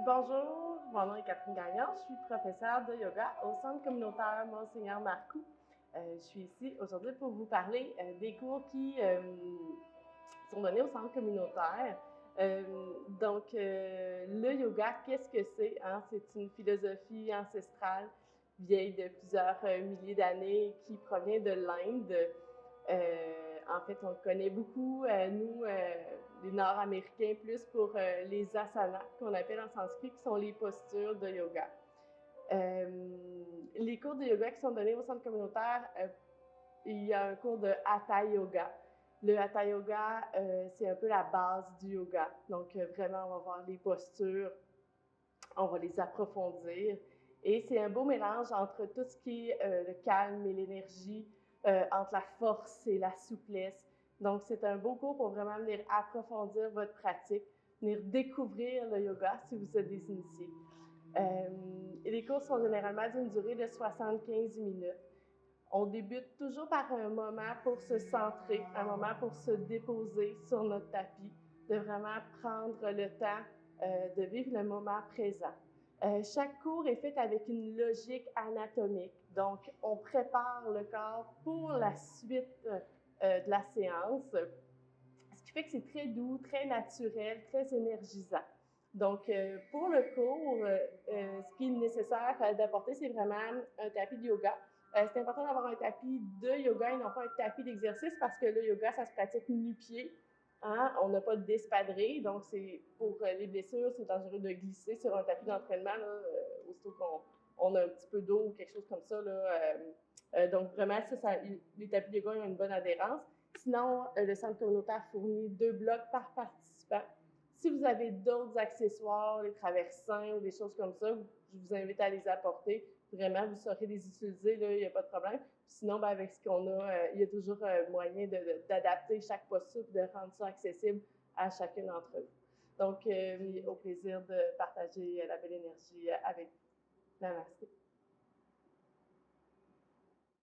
Bonjour, mon nom est Catherine Gagnon, je suis professeure de yoga au Centre communautaire Monseigneur Marcoux. Je suis ici aujourd'hui pour vous parler des cours qui sont donnés au centre communautaire. Le yoga, qu'est-ce que c'est? Hein? C'est une philosophie ancestrale vieille de plusieurs milliers d'années qui provient de l'Inde. En fait, on le connaît beaucoup, nous, les Nord-Américains, plus pour les asanas, qu'on appelle en sanskrit, qui sont les postures de yoga. Les cours de yoga qui sont donnés au centre communautaire, il y a un cours de Hatha Yoga. Le Hatha Yoga, c'est un peu la base du yoga. Donc, vraiment, on va voir les postures, on va les approfondir. Et c'est un beau mélange entre tout ce qui est le calme et l'énergie, entre la force et la souplesse. Donc, c'est un beau cours pour vraiment venir approfondir votre pratique, venir découvrir le yoga si vous êtes des initiés. Les cours sont généralement d'une durée de 75 minutes. On débute toujours par un moment pour se centrer, un moment pour se déposer sur notre tapis, de vraiment prendre le temps de vivre le moment présent. Chaque cours est fait avec une logique anatomique. Donc, on prépare le corps pour la suite de la séance, ce qui fait que c'est très doux, très naturel, très énergisant. Donc, pour le cours, ce qui est nécessaire d'apporter, c'est vraiment un tapis de yoga. C'est important d'avoir un tapis de yoga et non pas un tapis d'exercice parce que le yoga, ça se pratique nu-pied. Hein? On n'a pas de d'espadrille, donc c'est pour les blessures, c'est dangereux de glisser sur un tapis d'entraînement aussitôt qu'on a un petit peu d'eau ou quelque chose comme ça. Donc vraiment, les tapis de yoga ont une bonne adhérence. Sinon, le centre communautaire fournit 2 blocs par participant. Si vous avez d'autres accessoires, les traversins ou des choses comme ça, je vous invite à les apporter. Vraiment, vous saurez les utiliser, il n'y a pas de problème. Sinon, avec ce qu'on a, il y a toujours moyen d'adapter chaque posture et de rendre ça accessible à chacun d'entre vous. Donc, au plaisir de partager la belle énergie avec vous. Namaste.